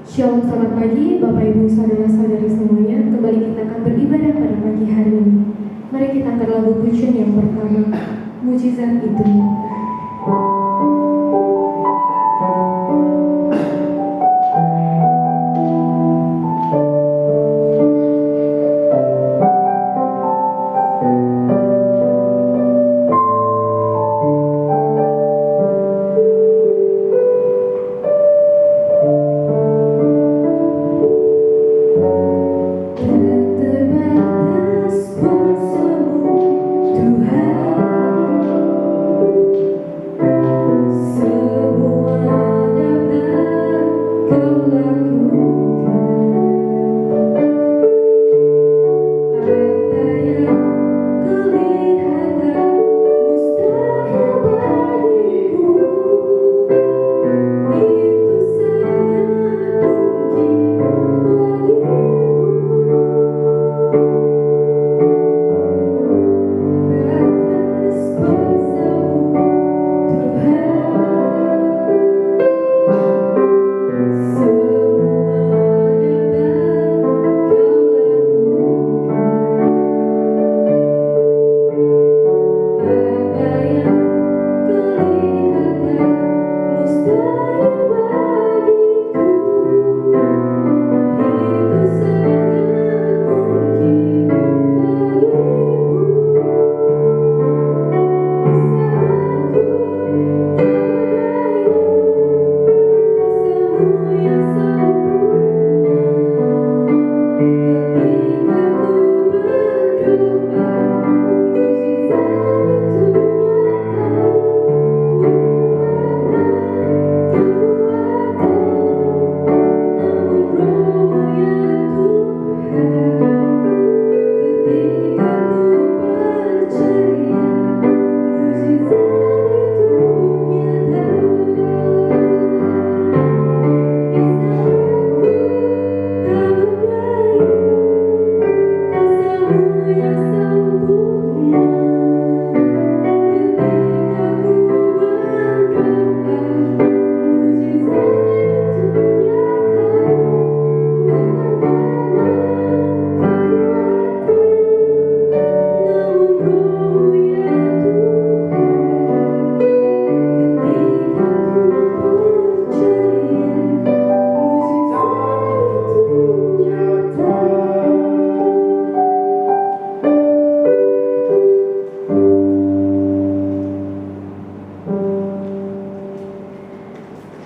Shalom, selamat pagi Bapak Ibu saudara-saudari semuanya. Kembali kita akan beribadah pada pagi hari ini. Mari kita angkat lagu pujian yang pertama, Mujizat Itu.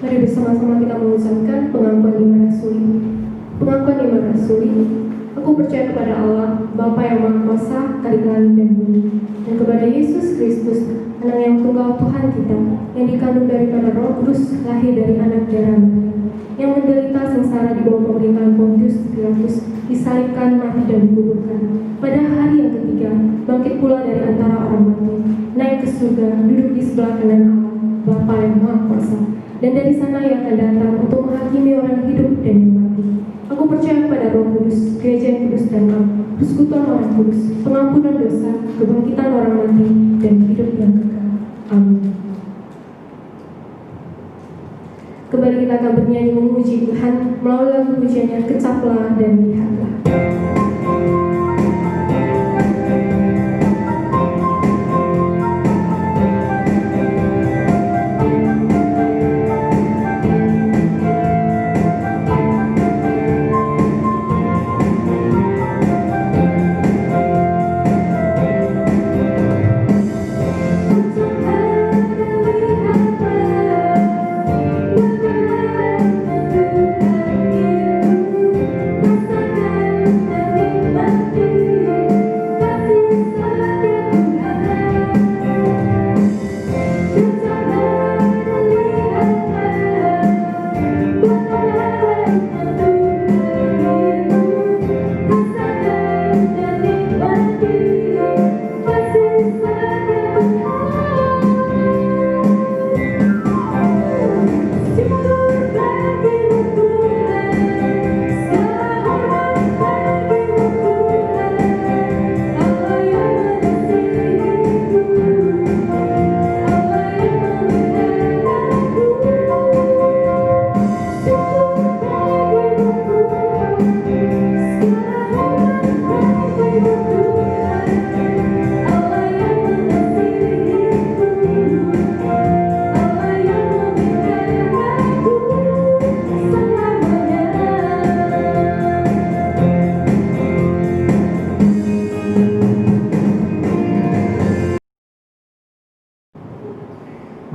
Mari bersama-sama kita mengucapkan pengakuan iman rasuli. Pengakuan iman rasuli. Aku percaya kepada Allah, Bapa yang Maha Kuasa, Khalik langit dan bumi, dan kepada Yesus Kristus, Anak yang tunggal Tuhan kita, yang dikandung daripada Roh Kudus, lahir dari anak darah Maria, yang menderita sengsara di bawah pemerintahan Pontius Pilatus, disalibkan, mati dan dikuburkan. Pada hari yang ketiga, bangkit pula dari antara orang mati, naik ke surga, duduk di sebelah kanan Allah, Bapa yang Maha Kuasa. Dan dari sana ia akan datang untuk menghakimi orang hidup dan yang mati. Aku percaya kepada Roh Kudus, gereja yang kudus dan am, persekutuan orang kudus, pengampunan dosa, kebangkitan orang mati, dan hidup yang kekal. Amin. Kembali kita akan bernyanyi memuji Tuhan melalui lagu pujiannya Kecaplah dan Lihatlah. Rasakan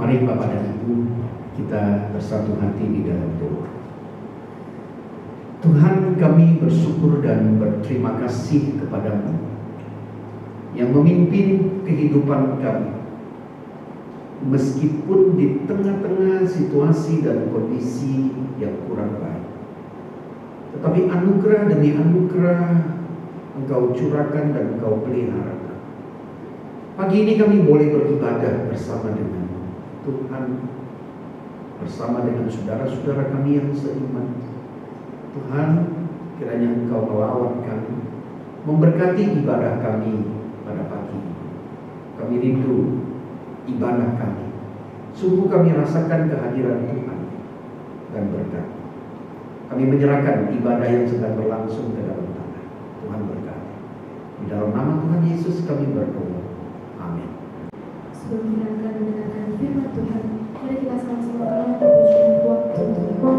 Mari Bapak dan Ibu, kita bersatu hati di dalam doa. Tuhan, kami bersyukur dan berterima kasih kepadamu yang memimpin kehidupan kami. Meskipun di tengah-tengah situasi dan kondisi yang kurang baik, tetapi anugerah demi anugerah Engkau curahkan dan Engkau pelihara. Pagi ini kami boleh beribadah bersama dengan Tuhan, bersama dengan saudara-saudara kami yang seiman. Tuhan, kiranya Engkau melawat kami, memberkati ibadah kami pada pagi ini. Kami rindu ibadah kami. Sungguh kami rasakan kehadiran Tuhan dan berkat. Kami menyerahkan ibadah yang sedang berlangsung ke dalam tangan Tuhan berkati. Di dalam nama Tuhan Yesus kami berdoa. Amin. Sebelum kita akan mendengarkan firman Tuhan, mari kita sama-sama kalau pujian waktu Tuhan.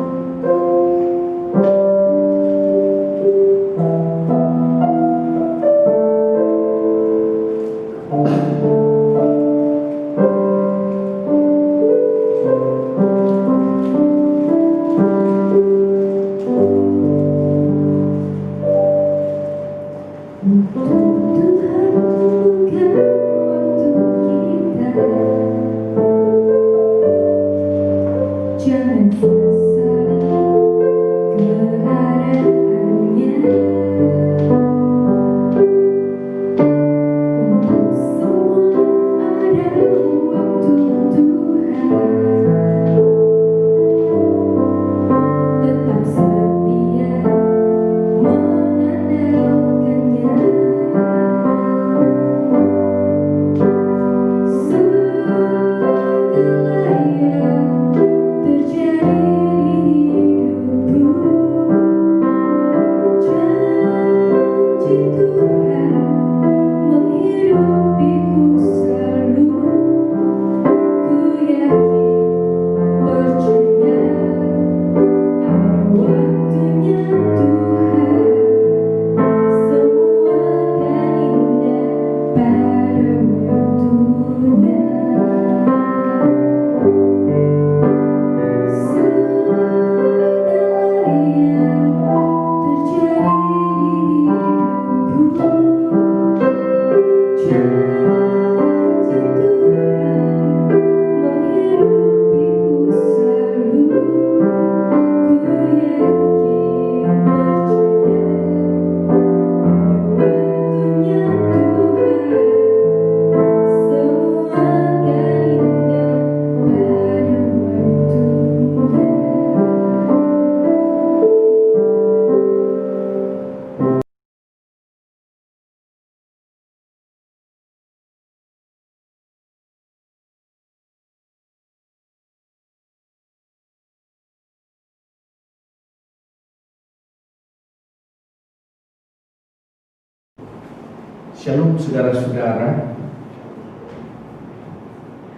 Shalom saudara-saudara.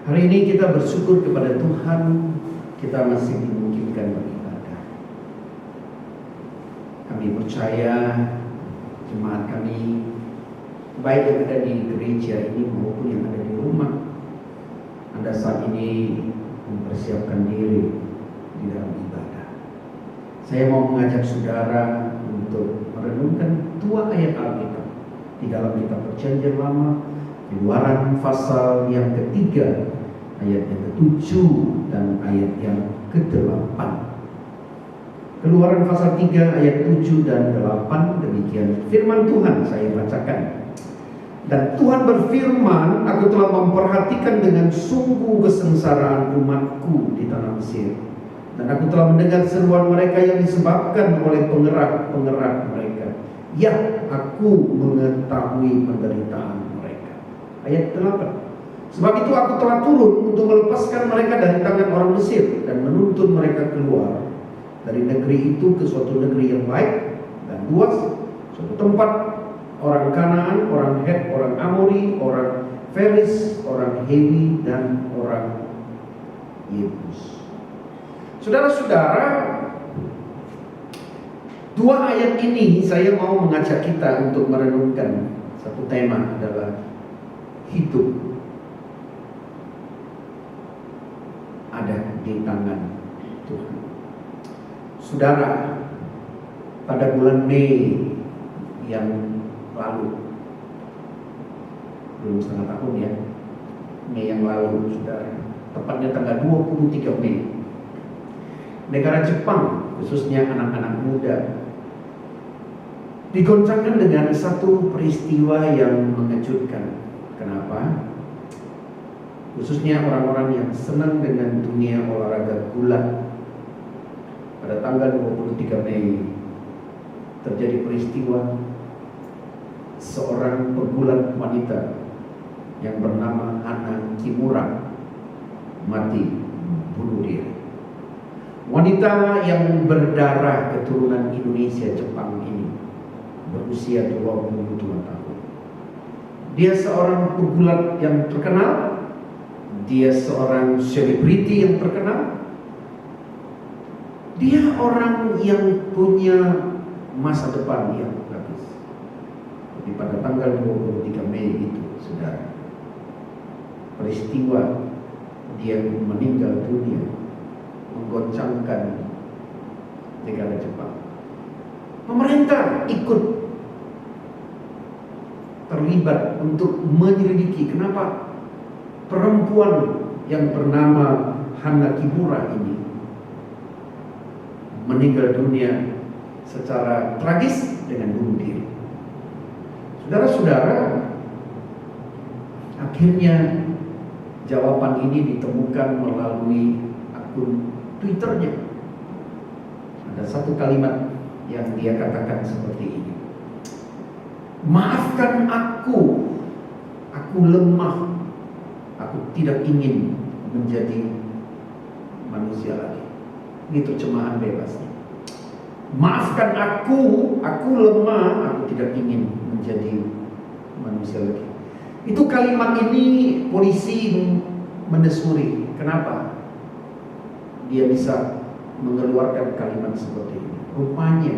Hari ini kita bersyukur kepada Tuhan, kita masih dimungkinkan beribadah. Kami percaya jemaat kami, baik yang ada di gereja ini maupun yang ada di rumah, Anda saat ini mempersiapkan diri di dalam ibadah. Saya mau mengajak saudara untuk merenungkan 2 ayat Alkitab di dalam kitab Perjanjian Lama, Keluaran pasal yang ketiga, ayat yang ke-7 dan ayat yang ke-8. Keluaran pasal 3 ayat 7 dan 8, demikian firman Tuhan, saya bacakan. Dan Tuhan berfirman, aku telah memperhatikan dengan sungguh kesengsaraan umatku di tanah Mesir, dan aku telah mendengar seruan mereka yang disebabkan oleh pengerak-pengerak mereka. Ya, aku mengetahui penderitaan mereka. Ayat 8. Sebab itu aku telah turun untuk melepaskan mereka dari tangan orang Mesir dan menuntun mereka keluar dari negeri itu ke suatu negeri yang baik dan luas, suatu tempat orang Kanaan, orang Het, orang Amori, orang Feris, orang Hewi, dan orang Yebus. Saudara-saudara, 2 ayat ini saya mau mengajak kita untuk merenungkan satu tema, adalah hidup. ada di tangan Tuhan. Saudara, pada bulan Mei yang lalu, belum setengah tahun ya, Mei yang lalu, saudara, tepatnya tanggal 23 Mei, negara Jepang, khususnya anak-anak muda, digoncangkan dengan satu peristiwa yang mengejutkan. Kenapa? Khususnya orang-orang yang senang dengan dunia olahraga gulat. Pada tanggal 23 Mei terjadi peristiwa seorang pegulat wanita yang bernama Hana Kimura mati bunuh diri. Wanita yang berdarah keturunan Indonesia Jepang ini berusia 22 tahun. Dia seorang pegulat yang terkenal. Dia seorang selebriti yang terkenal. Dia orang yang punya masa depan yang bagus. Tapi pada tanggal 23 Mei itu, saudara, peristiwa dia meninggal dunia menggoncangkan negara Jepang. Pemerintah ikut terlibat untuk menyelidiki kenapa perempuan yang bernama Hana Kimura ini meninggal dunia secara tragis dengan bunuh diri. Saudara-saudara, akhirnya jawaban ini ditemukan melalui akun Twitternya. Ada satu kalimat yang dia katakan seperti ini: maafkan aku lemah, aku tidak ingin menjadi manusia lagi. Ini terjemahan bebasnya. Maafkan aku lemah, aku tidak ingin menjadi manusia lagi. Itu kalimat ini polisi menelusuri. Kenapa dia bisa mengeluarkan kalimat seperti ini? Rupanya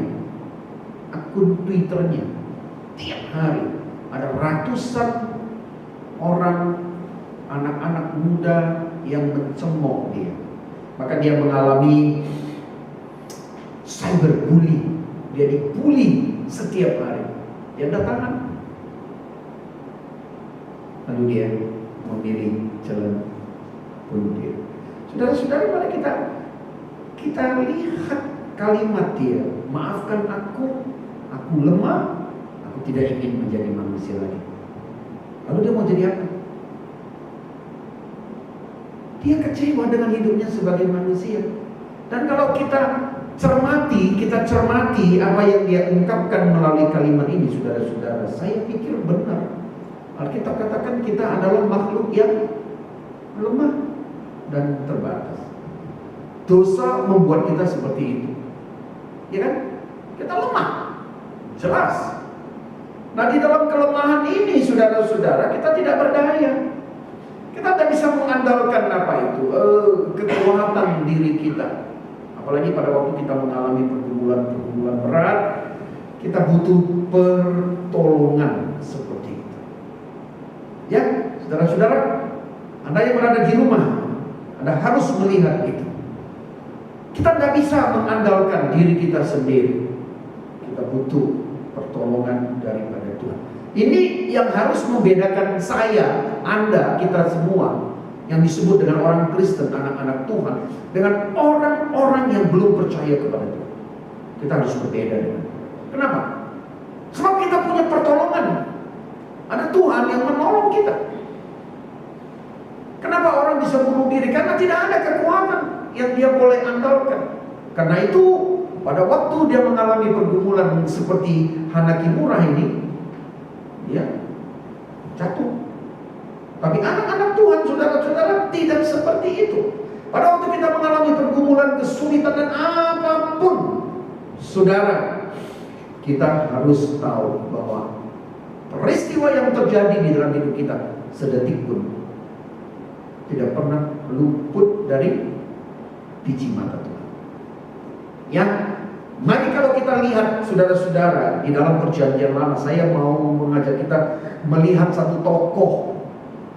akun Twitternya tiap hari ada ratusan orang, anak-anak muda yang mencemooh dia. Maka dia mengalami cyberbully. Dia dibully setiap hari. Dia datangan. Lalu dia memilih jalan bunuh diri. Saudara-saudara, mari kita lihat kalimat dia. Maafkan aku lemah, aku tidak ingin menjadi manusia lagi. Lalu dia mau jadi apa? Dia kecewa dengan hidupnya sebagai manusia. Dan kalau kita cermati apa yang dia ungkapkan melalui kalimat ini, saudara-saudara, saya pikir benar. Alkitab katakan kita adalah makhluk yang lemah dan terbatas. Dosa membuat kita seperti itu, ya kan? Kita lemah, jelas. Nah, di dalam kelemahan ini, saudara-saudara, kita tidak berdaya. Kita tidak bisa mengandalkan kekuatan diri kita. Apalagi pada waktu kita mengalami pergumulan berat, kita butuh pertolongan seperti itu. Ya, saudara-saudara, Anda yang berada di rumah, Anda harus melihat itu. Kita tidak bisa mengandalkan diri kita sendiri. Kita butuh pertolongan daripada Tuhan. Ini yang harus membedakan saya, Anda, kita semua yang disebut dengan orang Kristen, anak-anak Tuhan, dengan orang-orang yang belum percaya kepada Tuhan. Kita harus berbeda dengan Tuhan. Kenapa? Sebab kita punya pertolongan. Ada Tuhan yang menolong kita. Kenapa orang bisa bunuh diri? Karena tidak ada kekuatan yang dia boleh andalkan. Karena itu pada waktu dia mengalami pergumulan seperti Hana Kimura ini, dia jatuh. Tapi anak-anak Tuhan, saudara-saudara, tidak seperti itu. Pada waktu kita mengalami pergumulan, kesulitan dan apapun, saudara, kita harus tahu bahwa peristiwa yang terjadi di dalam hidup kita sedetik pun tidak pernah luput dari biji mata Tuhan. Ya, mari kalau kita lihat, saudara-saudara, di dalam perjanjian lama, saya mau mengajak kita melihat satu tokoh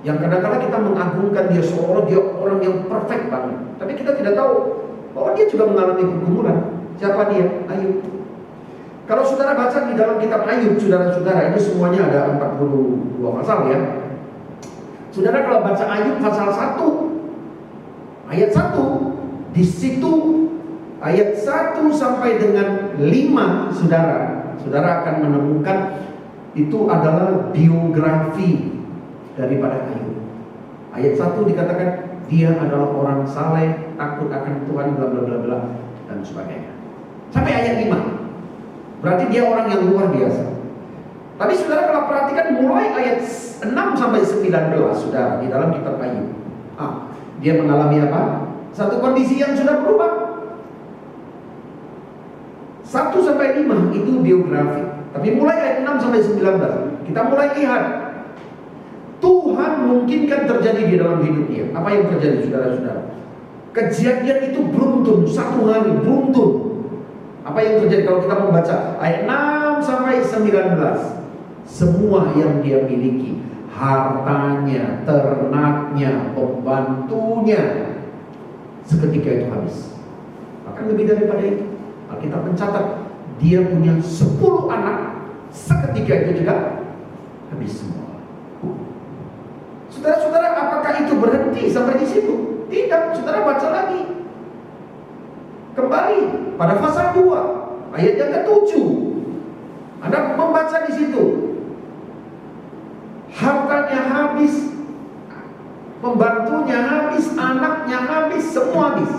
Yang kadang-kadang kita mengagungkan dia seolah dia orang yang perfect banget. Tapi kita tidak tahu bahwa dia juga mengalami pergumulan. Siapa dia? Ayub. Kalau saudara baca di dalam kitab Ayub, saudara-saudara, itu semuanya ada 42 pasal ya. Saudara kalau baca Ayub pasal 1 ayat 1, di situ ayat 1 sampai dengan 5, saudara akan menemukan itu adalah biografi daripada Ayub. Ayat 1 dikatakan dia adalah orang saleh, takut akan Tuhan, bla bla bla bla dan sebagainya. Sampai ayat 5. Berarti dia orang yang luar biasa. Tapi saudara kalau perhatikan mulai ayat 6 sampai 19, saudara, di dalam kitab Ayub. Dia mengalami apa? Satu kondisi yang sudah berubah. 1 sampai 5 itu biografi. Tapi mulai ayat 6 sampai 19, kita mulai lihat Tuhan mungkinkan terjadi di dalam hidup dia. Apa yang terjadi, saudara-saudara? Kejadian itu beruntun, satu hari beruntun. Apa yang terjadi kalau kita membaca ayat 6 sampai 19? Semua yang dia miliki, hartanya, ternaknya, pembantunya, seketika itu habis. Bahkan lebih daripada itu, Alkitab mencatat dia punya 10 anak, seketika itu juga habis semua. Saudara-saudara, apakah itu berhenti sampai di situ? Tidak, saudara baca lagi. Kembali pada pasal 2 ayat yang ke-7. Anda membaca di situ. Hartanya habis, pembantunya habis, anaknya habis, semua habis.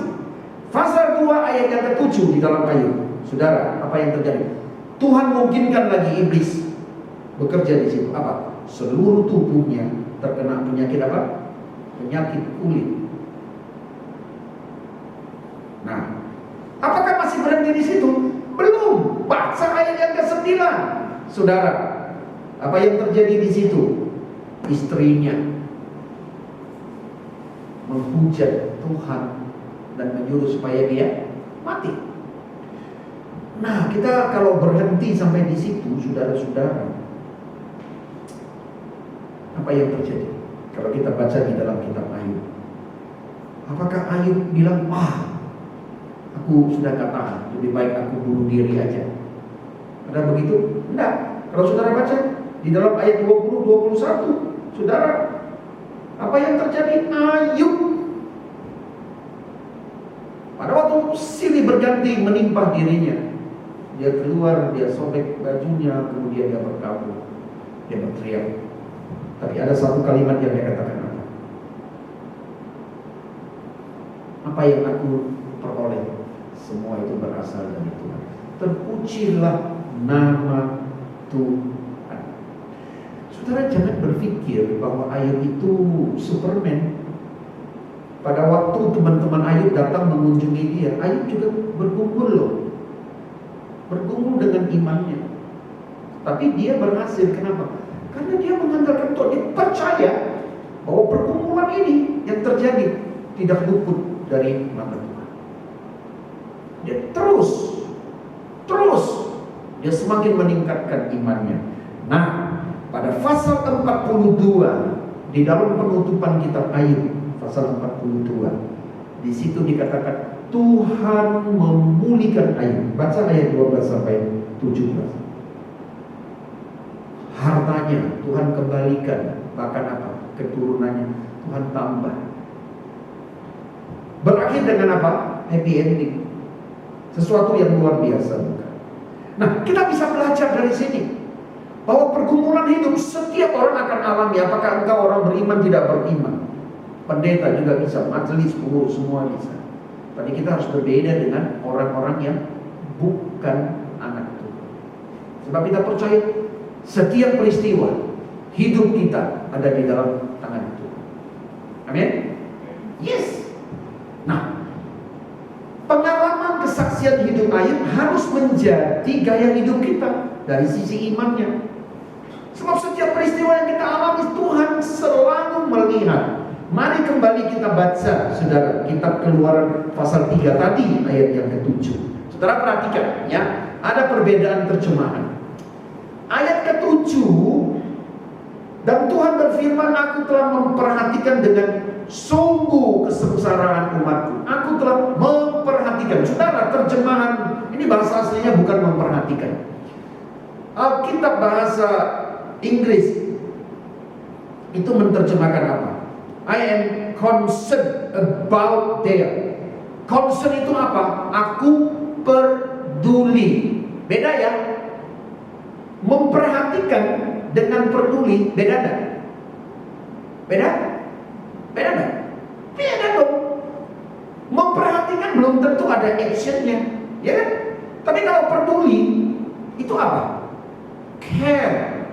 Pasal 2 ayat yang ke-7 di dalam Ayub. Saudara, apa yang terjadi? Tuhan mungkinkan lagi iblis bekerja di situ. Apa? Seluruh tubuhnya terkena penyakit apa? Penyakit kulit. Nah, apakah masih berhenti di situ? Belum. Baca ayat yang ke-9. Saudara, apa yang terjadi di situ? Istrinya menghujat Tuhan dan menyuruh supaya dia mati. Nah, kita kalau berhenti sampai di situ, saudara-saudara, apa yang terjadi? Kalau kita baca di dalam kitab Ayub, apakah Ayub bilang, aku sudah katakan, lebih baik aku bunuh diri aja? Ada begitu? Enggak. Kalau saudara baca di dalam ayat 20-21, saudara, apa yang terjadi? Ayub pada waktu silih berganti menimpa dirinya, dia keluar, dia sobek bajunya, kemudian dia berkabung, dia berteriak. Tapi ada satu kalimat yang dia katakan apa? Apa yang aku peroleh, semua itu berasal dari Tuhan. Terpujilah nama Tuhan. Saudara jangan berpikir bahwa Ayub itu Superman. Pada waktu teman-teman Ayub datang mengunjungi dia, Ayub juga bergumul loh. Bergumul dengan imannya. Tapi dia berhasil, kenapa? Karena dia mengandalkan Tuhan. Dia percaya bahwa pergumulan ini yang terjadi tidak luput dari mata Tuhan. Dia terus dia semakin meningkatkan imannya. Nah, pada pasal 42 di dalam penutupan kitab Ayub, pasal 42, di situ dikatakan Tuhan memulihkan Ayub. Baca ayat 12 sampai 17. Hartanya Tuhan kembalikan, bahkan apa? Keturunannya Tuhan tambah. Berakhir dengan apa? Happy ending. Sesuatu yang luar biasa, bukan? Nah, kita bisa belajar dari sini bahwa pergumulan hidup setiap orang akan alami. Apakah engkau orang beriman, tidak beriman? Pendeta juga bisa, majelis, pengurus, semua bisa. Tapi kita harus berbeda dengan orang-orang yang bukan anak Tuhan. Sebab kita percaya setiap peristiwa hidup kita ada di dalam tangan Tuhan. Amin? Yes. Nah, pengalaman kesaksian hidup Ayub harus menjadi gaya hidup kita dari sisi imannya. Sebab setiap peristiwa yang kita alami, Tuhan selalu melihat. Mari kembali kita baca, saudara, kitab Keluaran pasal 3 tadi, ayat yang ke-7. Saudara perhatikan ya, ada perbedaan terjemahan. Ayat ke-7 Dan Tuhan berfirman, aku telah memperhatikan dengan sungguh kesengsaraan umatku. Aku telah memperhatikan. Saudara, terjemahan ini bahasa aslinya bukan memperhatikan. Alkitab bahasa Inggris itu menerjemahkan apa? I am concerned about their. Concern itu apa? Aku peduli. Beda ya. Memperhatikan dengan peduli beda enggak? Beda? Beda enggak? Beda dong. Memperhatikan belum tentu ada actionnya, ya kan? Tapi kalau peduli itu apa? Care.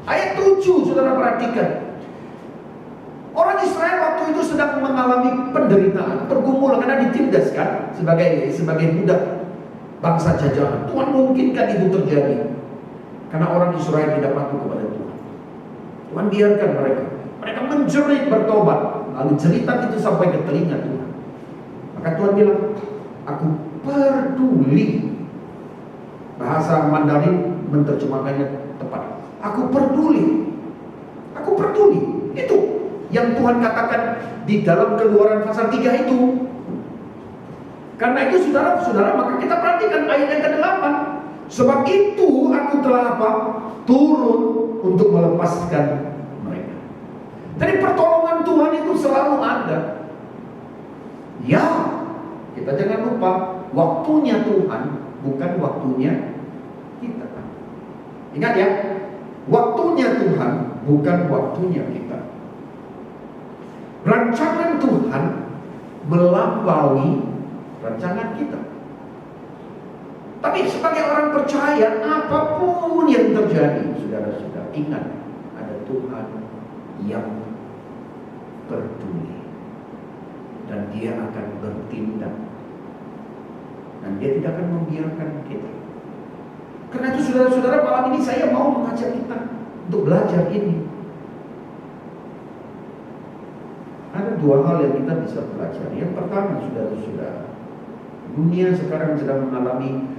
Ayat 7 saudara perhatikan. Orang Israel waktu itu sedang mengalami penderitaan, pergumulan karena ditindaskan sebagai budak bangsa jajahan. Tuhan mungkinkan itu terjadi karena orang Israel tidak patuh kepada Tuhan. Tuhan biarkan mereka. Mereka menjerit bertobat, lalu jeritan itu sampai ke telinga Tuhan. Maka Tuhan bilang, aku peduli. Bahasa Mandarin menerjemahkannya tepat. Aku peduli. Aku peduli. Itu yang Tuhan katakan di dalam Keluaran pasal 3 itu. Karena itu saudara-saudara, maka kita perhatikan ayat yang ke-8. Sebab itu aku telah apa? Turun untuk melepaskan mereka. Jadi pertolongan Tuhan itu selalu ada. Ya, kita jangan lupa, waktunya Tuhan bukan waktunya kita. Ingat ya, waktunya Tuhan bukan waktunya kita. Rancangan Tuhan melampaui rancangan kita. Tapi sebagai orang percaya, apapun yang terjadi, saudara-saudara, ingat, ada Tuhan yang peduli. Dan Dia akan bertindak. Dan Dia tidak akan membiarkan kita. Karena itu saudara-saudara, malam ini saya mau mengajak kita untuk belajar ini. Ada dua hal yang kita bisa belajar. Yang pertama, saudara-saudara, dunia sekarang sedang mengalami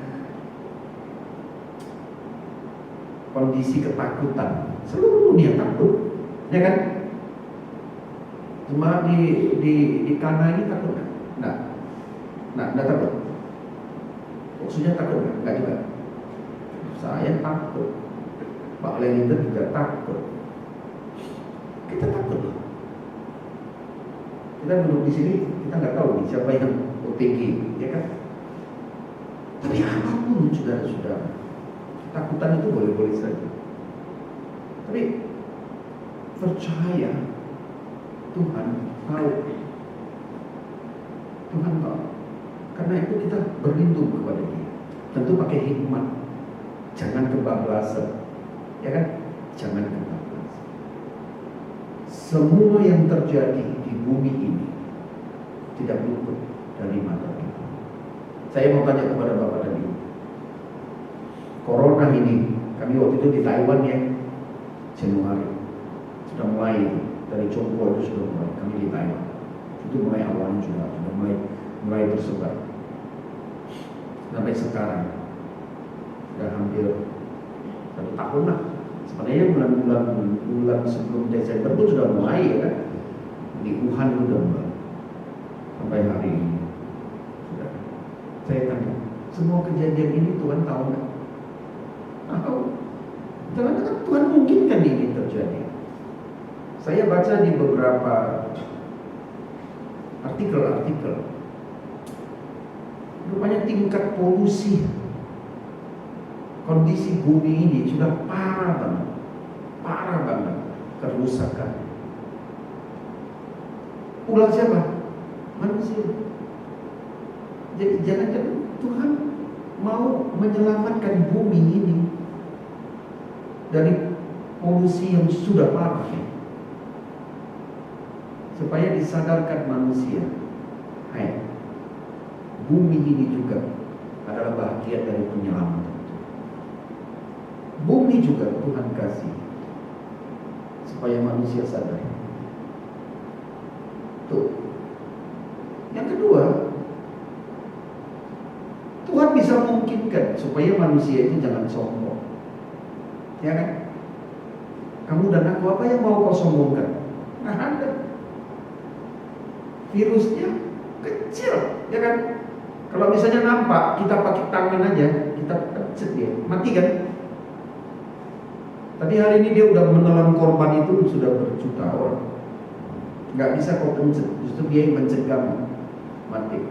kondisi ketakutan. Seluruh dunia takut, ya kan? Cuma di Kana ini takut nggak? Nggak takut. Maksudnya takut nggak juga? Saya takut. Pak Lenita juga takut. Kita takut loh. Kita duduk di sini, kita nggak tahu nih siapa yang tinggi, ya kan? Tapi apapun saudara-saudara, ketakutan itu boleh-boleh saja. Tapi percaya Tuhan tahu. Tuhan tahu. Karena itu kita berlindung kepada Dia. Tentu pakai hikmat. Jangan kebablasan. Ya kan? Jangan kebablasan. Semua yang terjadi di bumi ini tidak luput dari mata Tuhan. Saya mau tanya kepada Bapak dan Ibu. Corona ini, kami waktu itu di Taiwan ya, Januari. Sudah mulai, dari Chongqing itu sudah mulai, kami di Taiwan. Itu mulai awalnya sudah mulai tersebar. Sampai sekarang, sudah hampir 1 tahun lah. Sebenarnya bulan sebelum Desember pun sudah mulai ya kan. Di Wuhan itu sudah mulai. Sampai hari ini. Sudah. Saya tanya, semua kejadian ini Tuhan tahu nggak? Tahu. Jangan-jangan Tuhan mungkinkan ini terjadi. Saya baca di beberapa artikel-artikel. Rupanya tingkat polusi kondisi bumi ini sudah parah banget kerusakan. Ulah siapa? Manusia. Jadi jangan-jangan Tuhan mau menyelamatkan bumi ini dari polusi yang sudah parah, supaya disadarkan manusia, hai, bumi ini juga adalah bagian dari penyelamatan. Bumi juga Tuhan kasih supaya manusia sadar. Tuh. Yang kedua, Tuhan bisa memungkinkan supaya manusia itu jangan sombong. Ya kan? Kamu dan aku, apa yang mau kau sombongkan? Nah, ada. Virusnya kecil, ya kan? Kalau misalnya nampak, kita pakai tangan aja, kita pencet dia, mati kan? Tapi hari ini dia udah menelan korban itu sudah berjuta orang. Nggak bisa kau pencet, justru dia yang mencegah mati.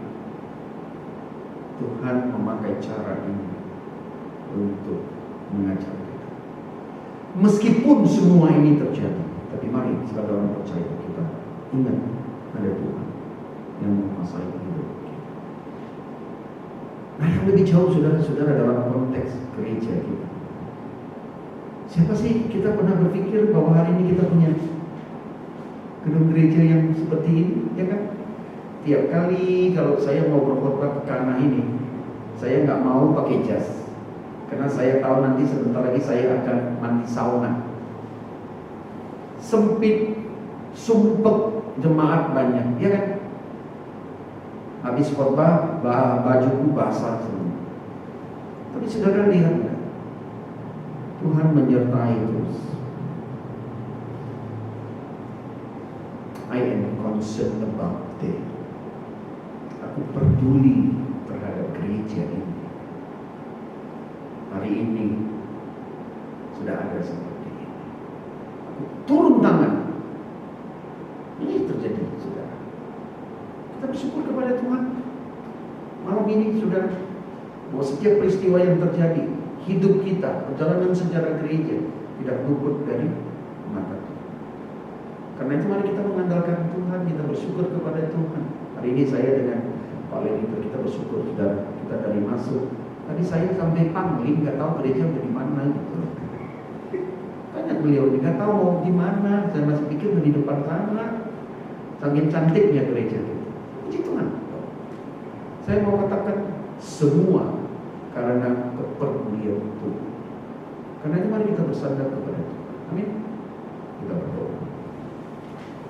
Tuhan memakai cara ini untuk mengajar kita. Meskipun semua ini terjadi, tapi mari sebagai orang percaya kita ingat ada Tuhan yang menguasai hidup kita. Nah, yang lebih jauh saudara-saudara dalam konteks gereja kita. Siapa sih kita pernah berpikir bahwa hari ini kita punya gedung gereja yang seperti ini, ya kan? Tiap kali kalau saya mau berkhotbah ke Kana ini, saya nggak mau pakai jas, karena saya tahu nanti sebentar lagi saya akan mandi sauna. Sempit, sumpek, jemaat banyak, ya kan? Habis khotbah, bajuku basah semua. Tapi saudara lihat, Tuhan menyertai terus. I am concerned about them. Aku peduli terhadap gereja ini. Hari ini sudah ada seperti ini. Aku turun tangan. Ini terjadi, saudara. Kita bersyukur kepada Tuhan. Malam ini, saudara, bahwa setiap peristiwa yang terjadi, hidup kita, perjalanan sejarah gereja tidak luput dari mata Tuhan. Karena itu mari kita mengandalkan Tuhan, kita bersyukur kepada Tuhan. Hari ini saya dengan Pak Lenitor kita bersyukur, saudara, kita dari masuk. Tadi saya sampai Pangling, nggak tahu gereja di mana gitu. Tanya beliau, nggak tahu mau di mana. Saya masih pikir di depan sana. Saking cantiknya gereja itu. Puji Tuhan. Saya mau katakan semua karena kepedulian Tuhan. Karena itu mari kita bersandar kepada Tuhan. Amin. Kita berdoa.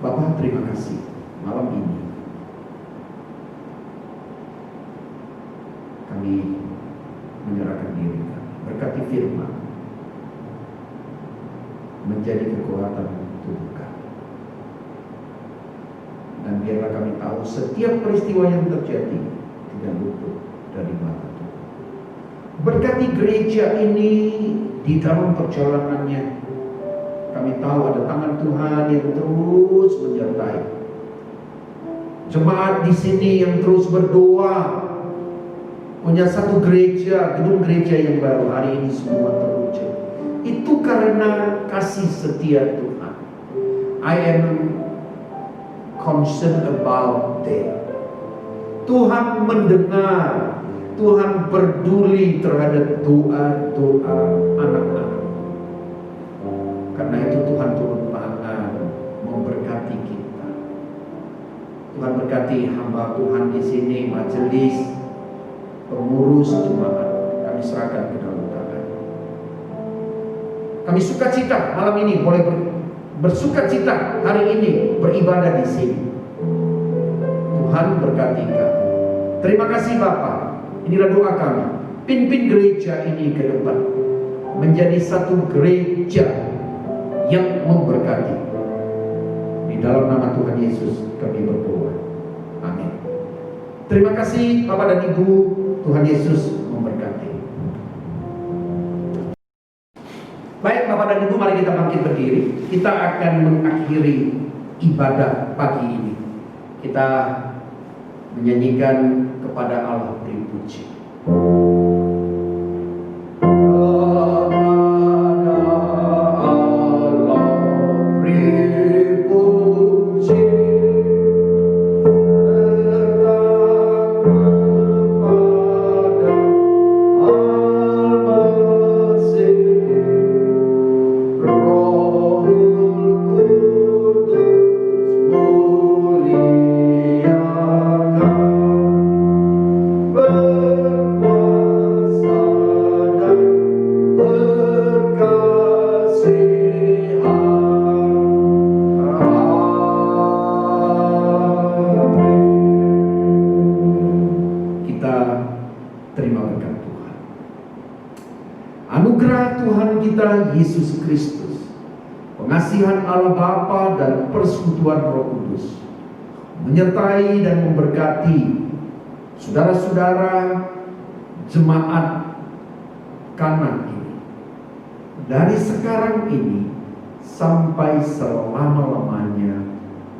Bapa, terima kasih malam ini kami menyerahkan diri kami. Berkati firman menjadi kekuatan tubuh kami. Dan biarlah kami tahu setiap peristiwa yang terjadi tidak luput dari mata Tuhan. Berkati gereja ini di dalam perjalanannya. Kami tahu ada tangan Tuhan yang terus menyertai. Jemaat di sini yang terus berdoa, punya satu gereja, gedung gereja yang baru hari ini semua terwujud. Itu karena kasih setia Tuhan. I am concerned about them. Tuhan mendengar, Tuhan peduli terhadap doa-doa anak-anak. Karena itu Tuhan turun tangan memberkati kita. Tuhan berkati hamba Tuhan di sini, majelis, pengurus jemaat, kami serahkan ke dalam tangan. Kami sukacita malam ini, boleh bersukacita hari ini beribadah di sini. Tuhan berkati kami. Terima kasih Bapa. Inilah doa kami. Pimpin gereja ini ke depan menjadi satu gereja yang memberkati. Di dalam nama Tuhan Yesus kami berdoa. Amin. Terima kasih Bapak dan Ibu. Tuhan Yesus memberkati. Baik Bapak dan Ibu, mari kita bangkit berdiri. Kita akan mengakhiri ibadah pagi ini. Kita menyanyikan kepada Allah beri puji. pengasihan Allah Bapa dan persekutuan Roh Kudus menyertai dan memberkati saudara-saudara jemaat Kana ini dari sekarang ini sampai selama-lamanya.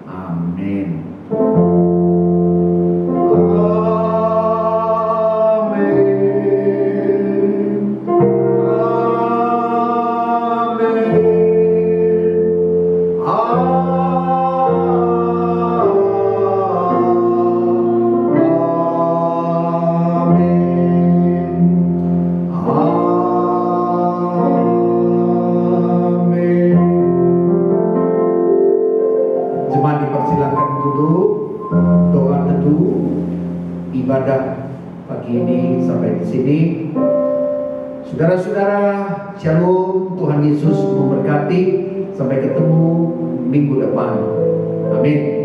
Amin. Ibadah pagi ini sampai di sini. Saudara-saudara, shalom, Tuhan Yesus memberkati. Sampai ketemu minggu depan. Amin.